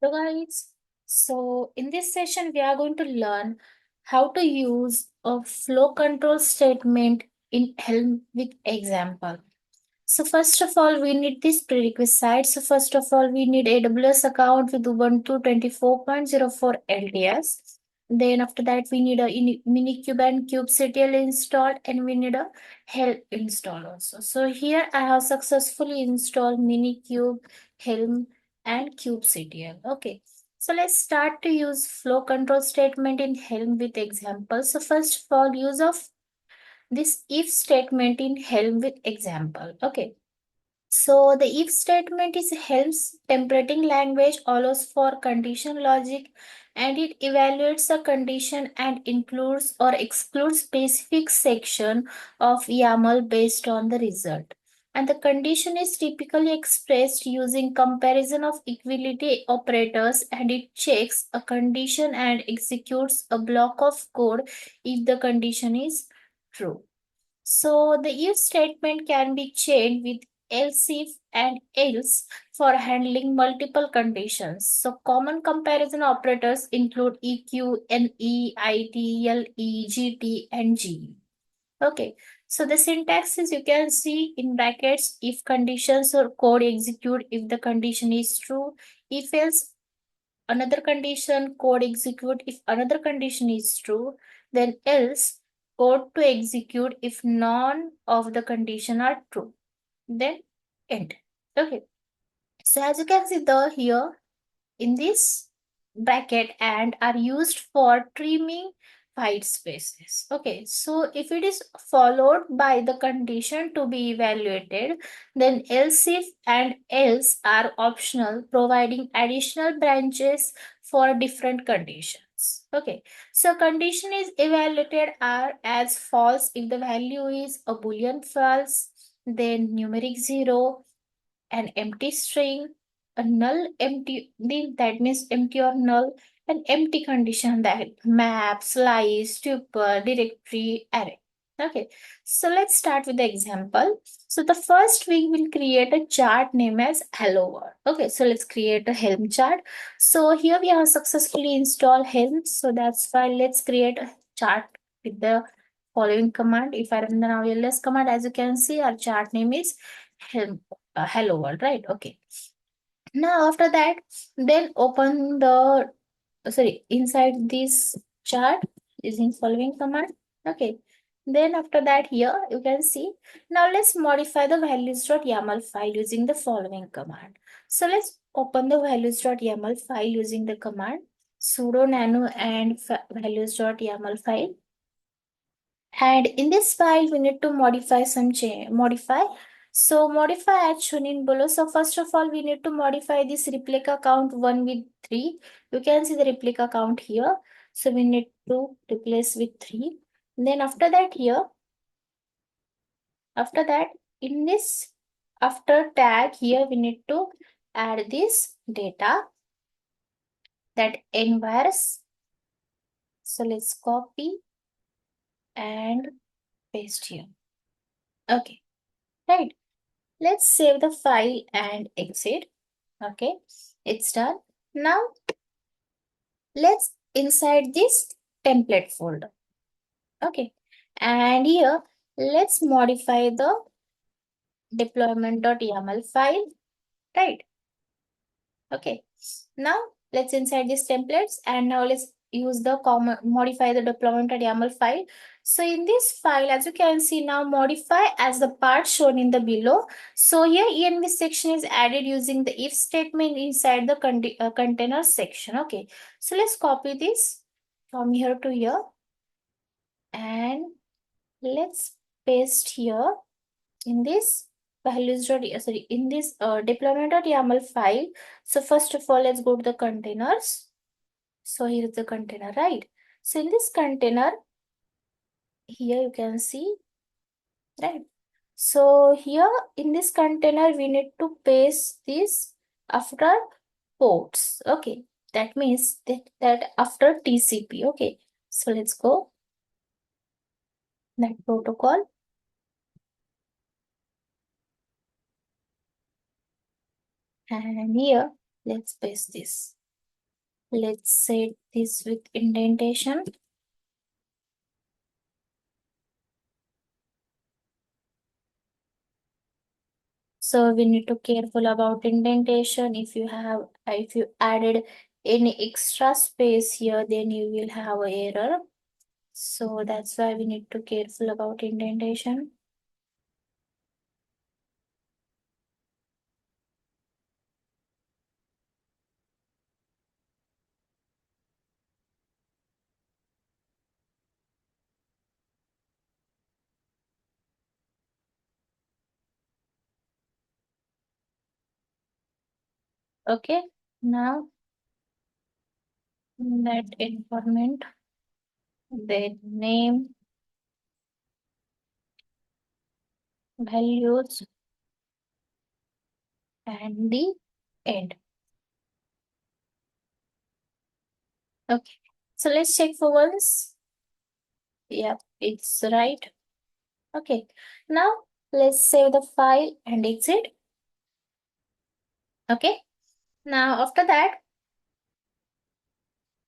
Hello guys. So in this session, we are going to learn how to use a flow control statement in Helm with example. So first of all, we need this prerequisite. So first of all, we need AWS account with Ubuntu 24.04 LTS. Then after that, we need a Minikube and kubectl installed, and we need a Helm install also. So here I have successfully installed Minikube, Helm, and kubectl. Okay. So let's start to use flow control statement in Helm with example. So first of all, use of this if statement in Helm with example. Okay. So the if statement is Helm's templating language, allows for condition logic, and it evaluates a condition and includes or excludes specific section of YAML based on the result. And the condition is typically expressed using comparison of equality operators, and it checks a condition and executes a block of code if the condition is true. So the if statement can be checked with else if and else for handling multiple conditions. So common comparison operators include EQ, NE, IT, LE, GT, and GE. Okay, so the syntax is you can see in brackets if conditions or code execute if the condition is true, if else another condition code execute if another condition is true, then else code to execute if none of the condition are true, then end. Okay, so as you can see the here in this bracket and are used for trimming white spaces. Okay, so if it is followed by the condition to be evaluated, then else if and else are optional, providing additional branches for different conditions. Okay, so condition is evaluated are as false if the value is a boolean false, then numeric 0, an empty string, a null empty, that means empty or null, an empty condition that map, slice, tuple, directory, array. Okay, so let's start with the example. So the first we will create a chart name as hello world. Okay, so let's create a Helm chart. So here we have successfully installed Helm. So that's why let's create a chart with the following command. If I run the now ls command, as you can see, our chart name is Helm hello world, right? Okay, now after that, then open the inside this chart using following command. Okay, then after that here you can see, now let's modify the values.yaml file using the following command. So let's open the values.yaml file using the command sudo nano and values.yaml file. And in this file, we need to modify some change. So modify as shown in below. So first of all, we need to modify this replica count 1 with 3. You can see the replica count here. So we need to replace with 3. Then after that here, after that in this after tag here, we need to add this data that envars. So let's copy and paste here. Okay, right. Let's save the file and exit. Okay, it's done. Now let's inside this template folder. Okay, and here let's modify the deployment.yaml file, right? Okay, now let's inside these templates and now let's use the modify the deployment.yaml file. So in this file, as you can see now, modify as the part shown in the below. So here env section is added using the if statement inside the container section. Okay, so let's copy this from here to here and let's paste here in this in this deployment.yaml file. So first of all, let's go to the containers. So here is the container, right? So in this container, here you can see, right? So here in this container, we need to paste this after ports. Okay, that means that after TCP. Okay, so let's go that protocol. And here, let's paste this. Let's set this with indentation. So we need to careful about indentation. If you added any extra space here, then you will have a error. So that's why we need to careful about indentation. Okay. Now that informant, the name, values, and the end. Okay. So let's check for once. Yep, it's right. Okay. Now let's save the file and exit. Okay. Now after that,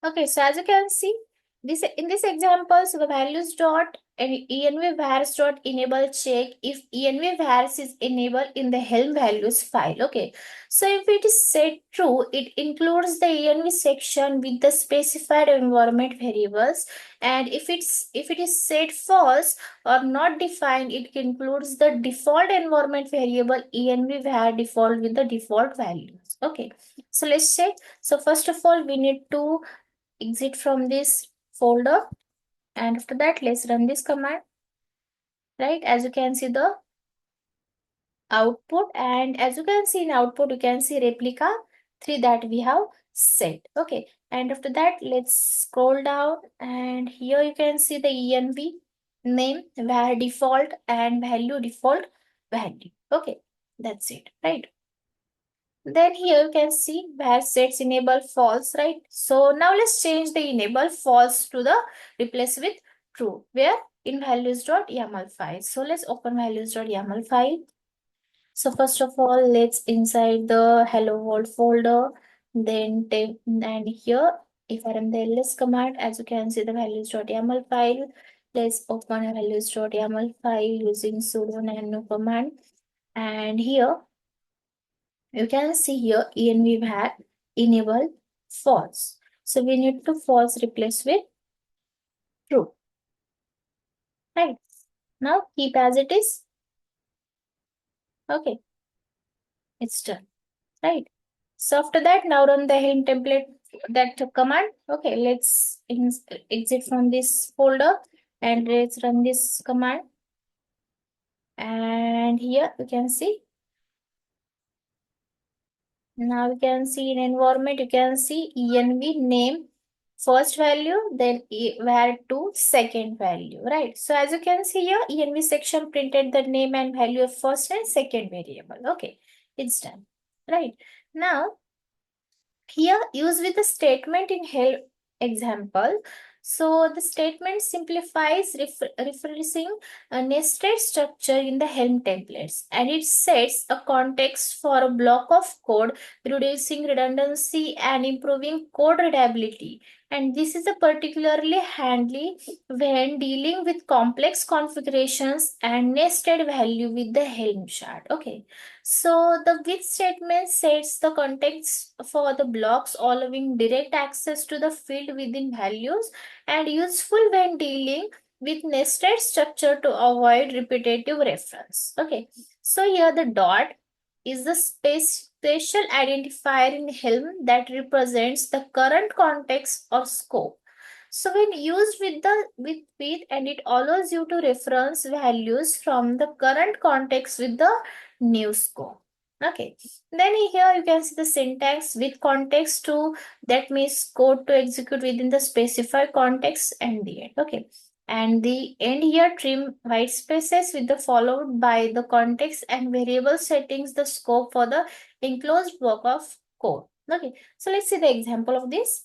okay, so as you can see, this in this example, so the values dot and env vars dot enable check if env vars is enabled in the helm values file. Okay, so if it is set true, it includes the env section with the specified environment variables, and if it is set false or not defined, it includes the default environment variable env var default with the default values. Okay, so let's check. So first of all, we need to exit from this folder, and after that let's run this command. Right, as you can see the output, and as you can see in output you can see replica 3 that we have set. Okay, and after that let's scroll down, and here you can see the env name var default and value default value. Okay, that's it, right? Then here you can see where sets enable false, right? So now let's change the enable false to the replace with true, where in values.yaml file. So let's open values.yaml file. So first of all, let's inside the hello world folder, then take, and here if I run the ls command, as you can see the values.yaml file. Let's open a values.yaml file using sudo nano command, and here you can see here env var enable false. So we need to false replace with true. Right. Now keep as it is. Okay, it's done. Right. So after that, now run the Helm template that command. Okay, let's exit from this folder and let's run this command. And here you can see. Now you can see in environment, you can see env name first value, then var2 second value, right? So as you can see here, env section printed the name and value of first and second variable. Okay, it's done, right? Now here use with the statement in help example. So the statement simplifies referencing a nested structure in the Helm templates, and it sets a context for a block of code, reducing redundancy and improving code readability. And this is a particularly handy when dealing with complex configurations and nested value with the Helm chart. Okay. So the with statement sets the context for the blocks, allowing direct access to the field within values, and useful when dealing with nested structure to avoid repetitive reference. Okay, so here the dot is the spatial identifier in Helm that represents the current context or scope. So when used with and it allows you to reference values from the current context with the new scope. Okay, then here you can see the syntax with context to, that means code to execute within the specified context and the end. Okay, and the end here trim white spaces with the followed by the context and variable settings the scope for the enclosed block of code. Okay, so let's see the example of this.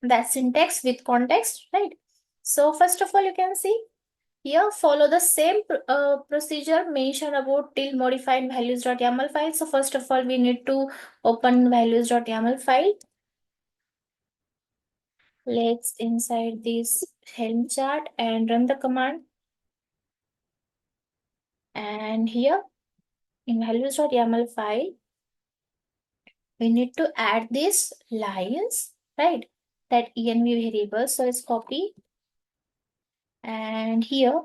That syntax with context, right? So first of all, you can see here follow the same procedure mentioned about till modifying values.yaml file. So first of all, we need to open values.yaml file. Let's inside this Helm chart and run the command. And here in values.yaml file, we need to add these lines, right? That env variable. So let's copy. And here,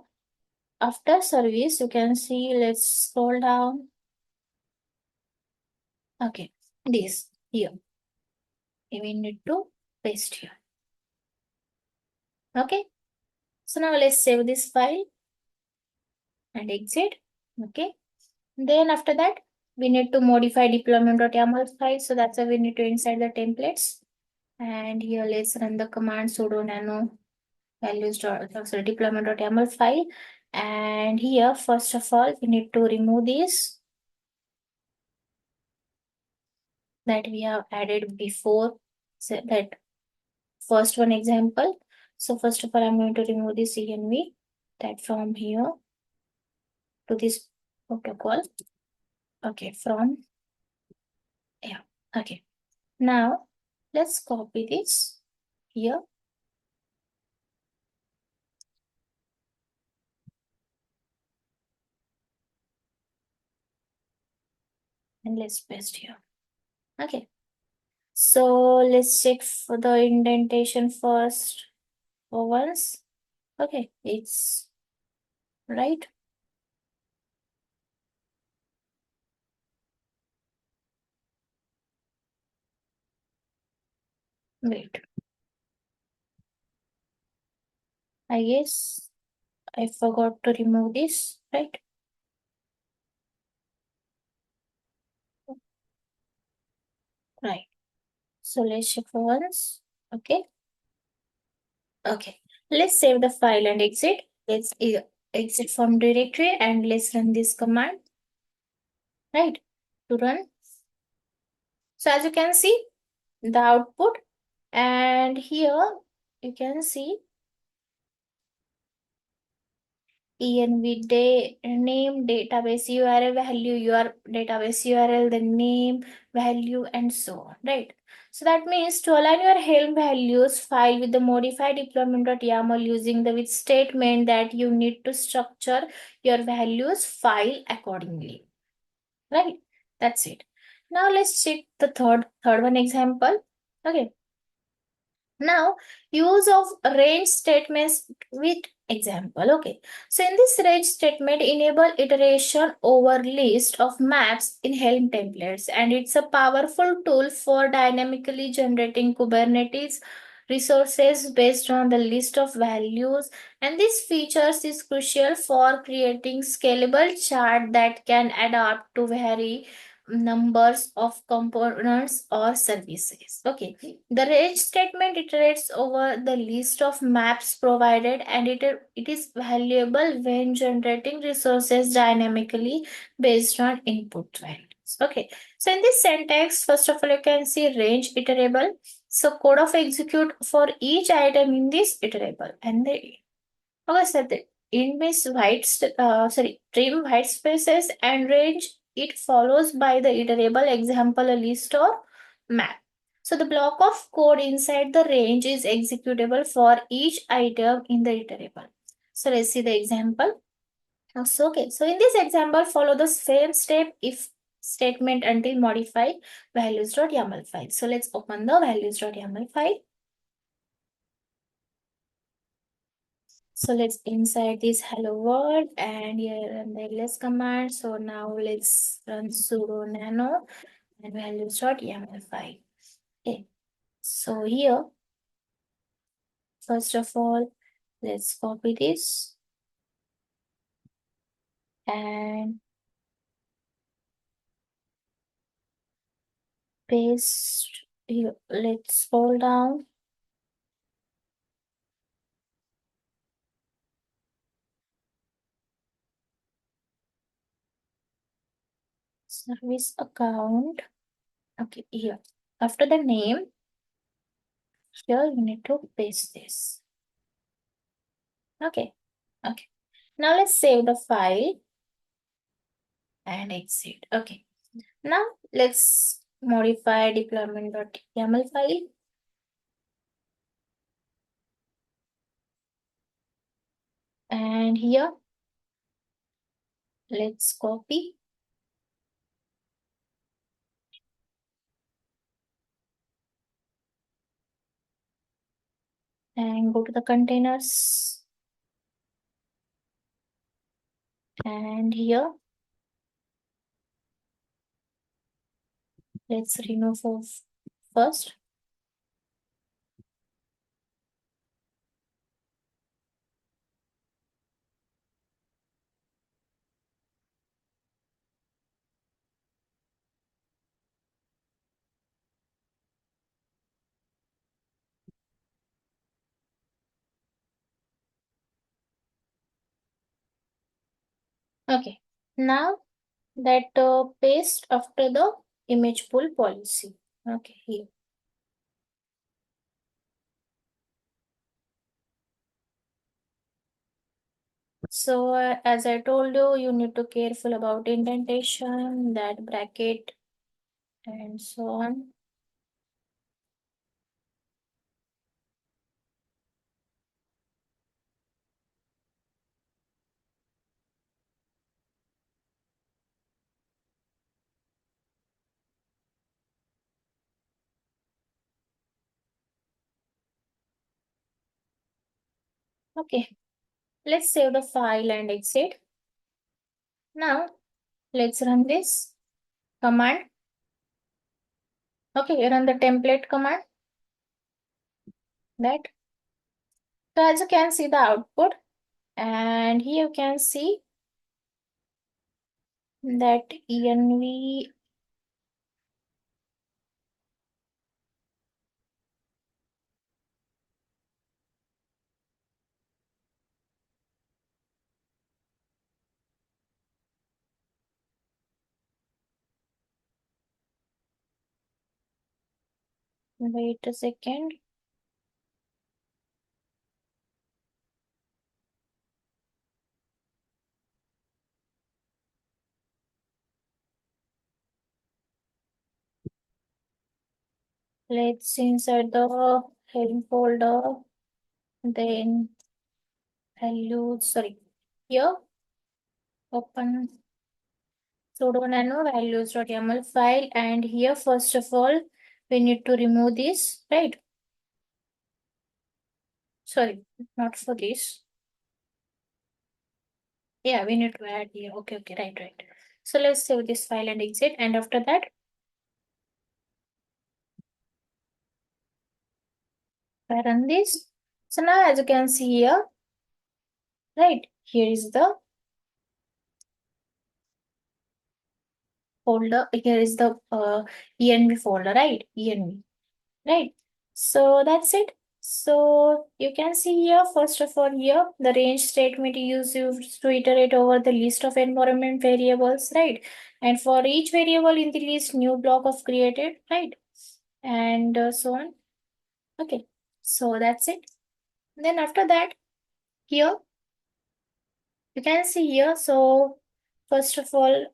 after service, you can see, let's scroll down. Okay, this here. We need to paste here. Okay. So now let's save this file and exit. Okay. Then after that, we need to modify deployment.yaml file. So that's why we need to inside the templates. And here let's run the command sudo nano values sorry deployment.yaml file. And here, first of all, we need to remove this that we have added before. So that first one example. So first of all, I'm going to remove this env that from here to this protocol. Okay, from yeah. Okay. Now let's copy this here and let's paste here. Okay. So let's check for the indentation first for once. Okay, it's right. Wait, I guess I forgot to remove this, right? Right. So let's check for once. Okay. Okay. Let's save the file and exit. Let's exit from directory and let's run this command, right? To run. So as you can see, the output, and here you can see env name, database URL, value, your database URL, the name, value, and so on, right? So that means to align your Helm values file with the modified deployment.yaml using the with statement that you need to structure your values file accordingly, right? That's it. Now let's check the third one example. Okay. Now, use of range statements with example. Okay. So in this range statement, enable iteration over list of maps in Helm templates. And it's a powerful tool for dynamically generating Kubernetes resources based on the list of values. And this features is crucial for creating scalable chart that can adapt to vary numbers of components or services. Okay, the range statement iterates over the list of maps provided, and it is valuable when generating resources dynamically based on input values. Okay, so in this syntax, first of all, you can see range iterable. So code of execute for each item in this iterable, and the okay, so the in miss trim white spaces and range it follows by the iterable example a list or map. So the block of code inside the range is executable for each item in the iterable. So let's see the example. So, okay, so in this example, follow the same step if statement until modify values.yaml file. So let's open the values.yaml file. So let's inside this hello world and here run the ls command. So now let's run sudo nano and values.yaml file. Okay. So here, first of all, let's copy this and paste here. Let's scroll down. Service account. Okay, here. After the name, here you need to paste this. Okay. Okay. Now let's save the file and exit. Okay. Now let's modify deployment.yaml file. And here, let's copy and go to the containers. And here, let's remove first. Okay, now that paste after the image pool policy. Okay, here. So as I told you, you need to careful about indentation, that bracket, and so on. Okay, let's save the file and exit. Now, let's run this command. Okay, run the template command. That. So as you can see the output, and here you can see that env. Wait a second. Let's insert the Helm folder, then value, sorry, here, open sudo nano values.yaml file, and here, first of all, we need to remove this, right? Sorry, not for this. Yeah, we need to add here. Okay, okay, right. So let's save this file and exit, and after that, I run this. So now, as you can see here, right, here is the folder, here is the env folder, right? Env. Right. So that's it. So you can see here, first of all, here the range statement is used to iterate over the list of environment variables, right? And for each variable in the list, new block of created, right? And so on. Okay. So that's it. Then after that, here you can see here. So first of all,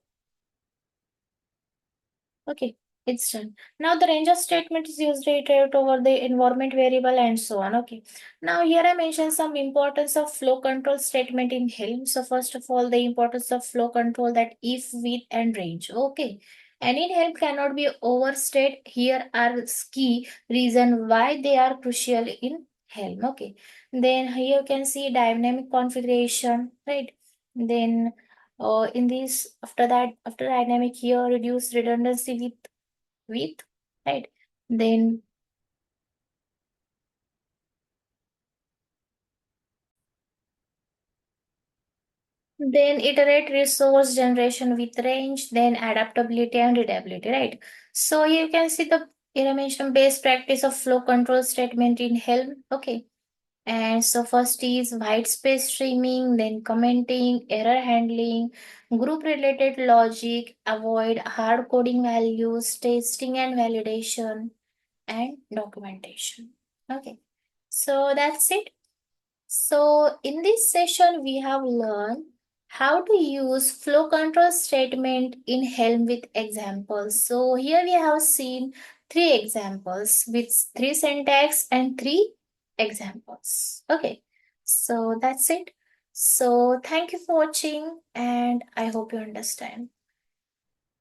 okay, it's done. Now the range of statement is used to iterate over the environment variable and so on. Okay. Now here I mentioned some importance of flow control statement in Helm. So first of all, the importance of flow control, that if, with, and range. Okay. And in Helm cannot be overstated. Here are key reason why they are crucial in Helm. Okay. Then here you can see dynamic configuration, right? Then in this, after that, after dynamic, here reduce redundancy with, right? Then iterate resource generation with range, then adaptability and readability, right? So you can see the animation based practice of flow control statement in Helm. Okay. And so first is white space streaming, then commenting, error handling, group related logic, avoid hard coding values, testing and validation, and documentation. Okay. So that's it. So in this session, we have learned how to use flow control statement in Helm with examples. So here we have seen three examples with three syntax and three examples. Okay, so that's it. So thank you for watching and I hope you understand.